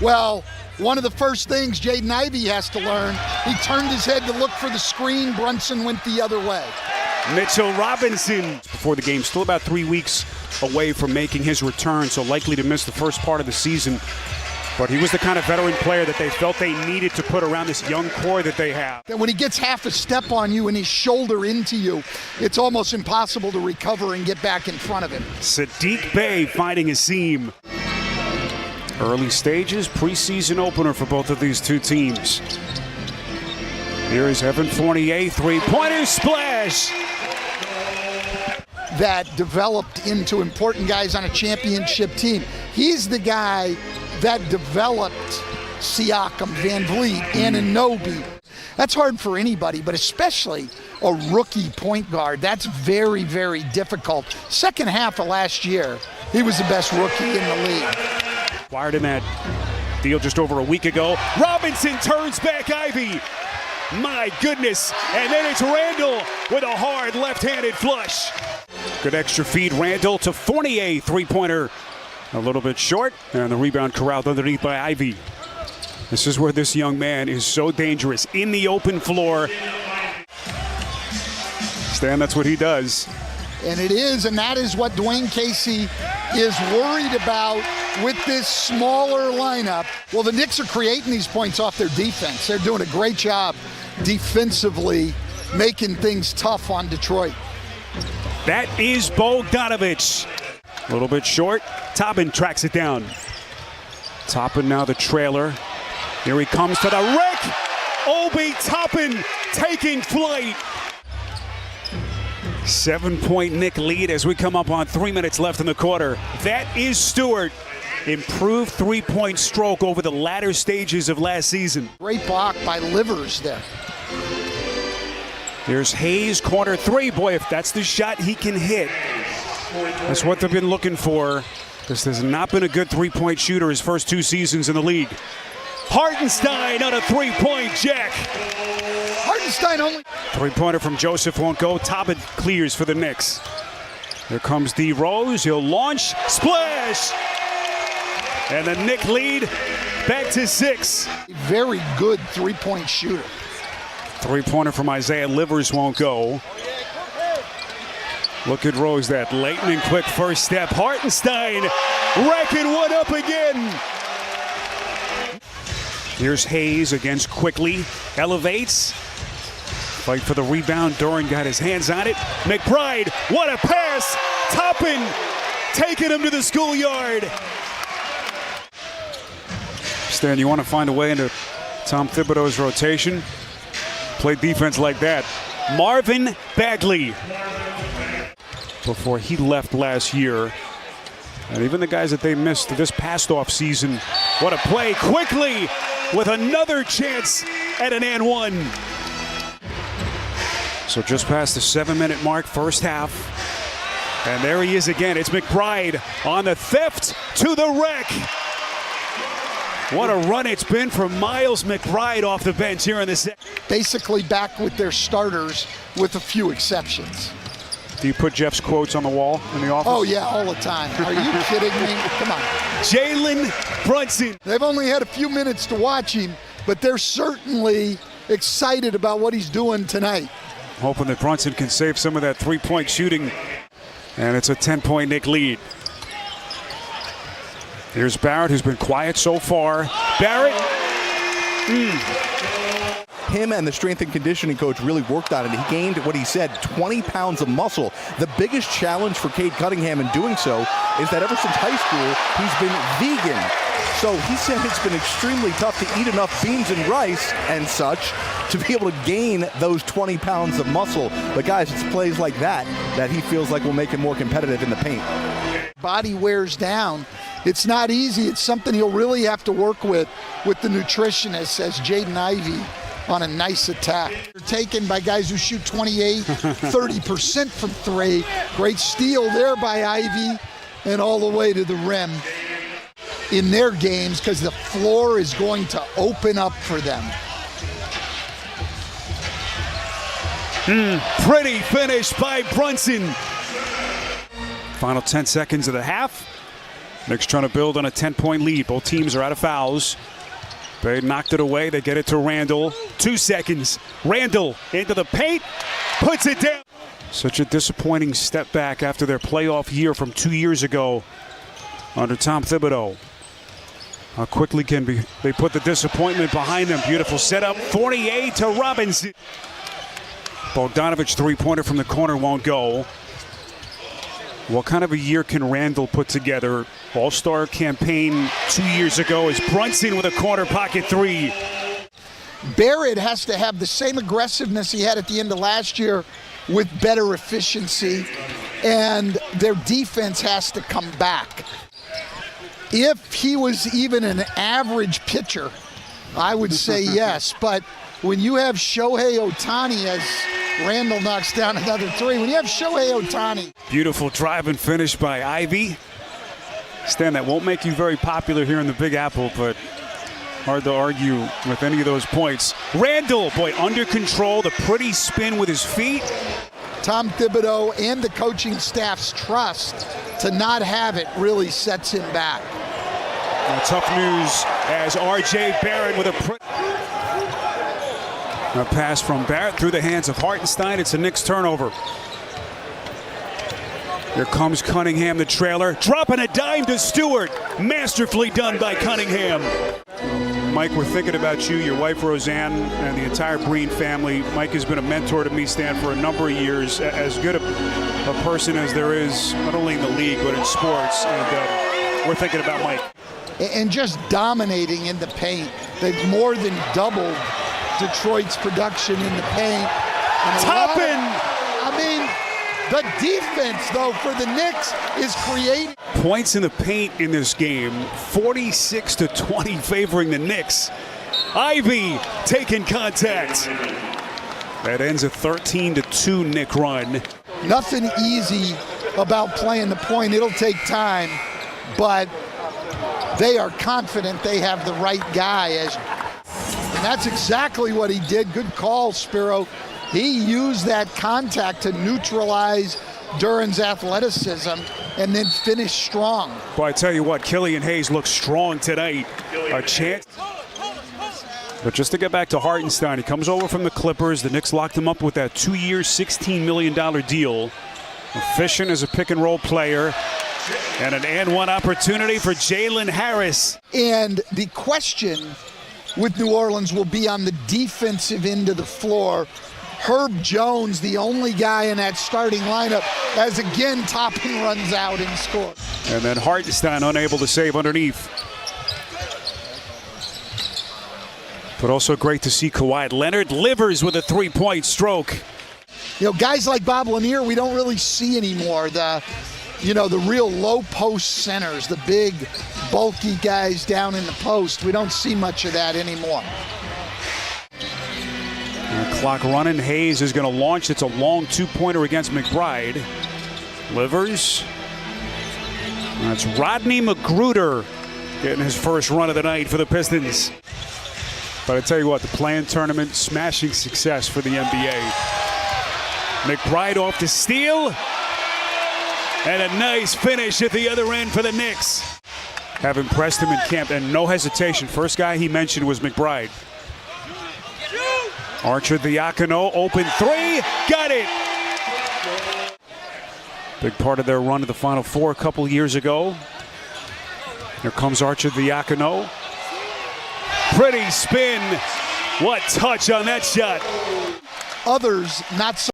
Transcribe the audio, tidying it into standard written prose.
Well, one of the first things Jaden Ivey has to learn, he turned his head to look for the screen. Brunson went the other way. Mitchell Robinson, before the game, still about 3 weeks away from making his return, so likely to miss the first part of the season. But he was the kind of veteran player that they felt they needed to put around this young core that they have. And when he gets half a step on you and his shoulder into you, it's almost impossible to recover and get back in front of him. Sadiq Bey finding a seam. Early stages, preseason opener for both of these two teams. Here is Evan Fournier, three-pointer splash. That developed into important guys on a championship team. He's the guy that developed Siakam, Van Vliet, Anunoby. That's hard for anybody, but especially a rookie point guard. That's very, very difficult. Second half of last year, he was the best rookie in the league. Acquired in that deal just over a week ago. Robinson turns back Ivey. My goodness. And then it's Randall with a hard left-handed flush. Good extra feed, Randall to Fournier, three-pointer. A little bit short, and the rebound corralled underneath by Ivey. This is where this young man is so dangerous. In the open floor. Stan, that's what he does. And it is, and that is what Dwayne Casey is worried about with this smaller lineup. Well, the Knicks are creating these points off their defense. They're doing a great job defensively, making things tough on Detroit. That is Bogdanović. A little bit short. Toppin tracks it down. Toppin now the trailer. Here he comes to the wreck. Obi Toppin taking flight. 7-point Knick lead as we come up on 3 minutes left in the quarter. That is Stewart. Improved three-point stroke over the latter stages of last season. Great block by Livers there. Here's Hayes, corner three. Boy, if that's the shot he can hit. That's what they've been looking for. This has not been a good three-point shooter his first 2 seasons in the league. Hartenstein on a three-point jack. Hartenstein only. Three-pointer from Joseph won't go. Toppin clears for the Knicks. Here comes D. Rose. He'll launch. Splash! And the Knick lead back to 6. Very good three-point shooter. Three-pointer from Isaiah Livers won't go. Look at Rose, that lightning quick first step. Hartenstein racking one up again. Here's Hayes against Quickly. Elevates. Fight for the rebound. Doran got his hands on it. McBride, what a pass. Toppin taking him to the schoolyard. Stan, you want to find a way into Tom Thibodeau's rotation? Play defense like that. Marvin Bagley. Before he left last year. And even the guys that they missed this past offseason. What a play. Quickly with another chance at an and one. So just past the 7-minute mark, first half. And there he is again. It's McBride on the theft to the wreck. What a run it's been for Miles McBride off the bench here in the set. Basically back with their starters with a few exceptions. Do you put Jeff's quotes on the wall in the office? Oh, yeah, all the time. Are you kidding me? Come on. Jalen Brunson. They've only had a few minutes to watch him, but they're certainly excited about what he's doing tonight. Hoping that Brunson can save some of that three-point shooting. And it's a 10-point Knick lead. Here's Barrett, who's been quiet so far. Barrett. Him and the strength and conditioning coach really worked on it. He gained, what he said, 20 pounds of muscle. The biggest challenge for Cade Cunningham in doing so is that ever since high school, he's been vegan. So he said it's been extremely tough to eat enough beans and rice and such to be able to gain those 20 pounds of muscle. But guys, it's plays like that that he feels like will make him more competitive in the paint. Body wears down. It's not easy. It's something he'll really have to work with the nutritionist, as Jaden Ivey on a nice attack. They're taken by guys who shoot 28, 30% from three. Great steal there by Ivey and all the way to the rim in their games because the floor is going to open up for them. Pretty finish by Brunson. Final 10 seconds of the half. Knicks trying to build on a 10-point lead. Both teams are out of fouls. They knocked it away. They get it to Randall. 2 seconds. Randall into the paint. Puts it down. Such a disappointing step back after their playoff year from 2 years ago under Tom Thibodeau. How quickly can they put the disappointment behind them? Beautiful setup. 48 to Robinson. Bogdanovich three-pointer from the corner won't go. What kind of a year can Randall put together? All-star campaign 2 years ago is Brunson with a corner pocket three. Barrett has to have the same aggressiveness he had at the end of last year with better efficiency, and their defense has to come back. If he was even an average pitcher, I would say yes, but when you have Shohei Ohtani, as Randall knocks down another three, when you have Shohei Ohtani. Beautiful drive and finish by Ivy. Stan, that won't make you very popular here in the Big Apple, but hard to argue with any of those points. Randall, boy, under control, the pretty spin with his feet. Tom Thibodeau and the coaching staff's trust to not have it really sets him back. Now, tough news as R.J. Barrett with a pass from Barrett through the hands of Hartenstein. It's a Knicks turnover. Here comes Cunningham, the trailer, dropping a dime to Stewart. Masterfully done by Cunningham. Mike, we're thinking about you, your wife Roseanne, and the entire Breen family. Mike has been a mentor to me, Stan, for a number of years. As good a person as there is, not only in the league, but in sports. And we're thinking about Mike. And just dominating in the paint. They've more than doubled Detroit's production in the paint. The defense, though, for the Knicks is creating. Points in the paint in this game, 46-20 favoring the Knicks. Ivy taking contact. That ends a 13-2 Knick run. Nothing easy about playing the point. It'll take time, but they are confident they have the right guy. And that's exactly what he did. Good call, Spiro. He used that contact to neutralize Duran's athleticism and then finish strong. Boy, I tell you what, Killian Hayes looks strong tonight. A chance. But just to get back to Hartenstein, he comes over from the Clippers. The Knicks locked him up with that 2-year, $16 million deal. Efficient as a pick-and-roll player. And an and-one opportunity for Jalen Harris. And the question with New Orleans will be on the defensive end of the floor. Herb Jones, the only guy in that starting lineup, as again Toppin runs out and scores. And then Hartenstein unable to save underneath. But also great to see Kawhi Leonard. Livers with a three-point stroke. You know, guys like Bob Lanier, we don't really see anymore. The real low post centers, the big, bulky guys down in the post. We don't see much of that anymore. Clock running. Hayes is going to launch. It's a long two-pointer against McBride. Livers. That's Rodney Magruder getting his first run of the night for the Pistons. But I tell you what, the play-in tournament, smashing success for the NBA. McBride off the steal. And a nice finish at the other end for the Knicks. Have impressed him in camp, and no hesitation. First guy he mentioned was McBride. Archer-Diacono, open three, got it! Big part of their run to the Final Four a couple years ago. Here comes Archer-Diacono. Pretty spin. What touch on that shot. Others not so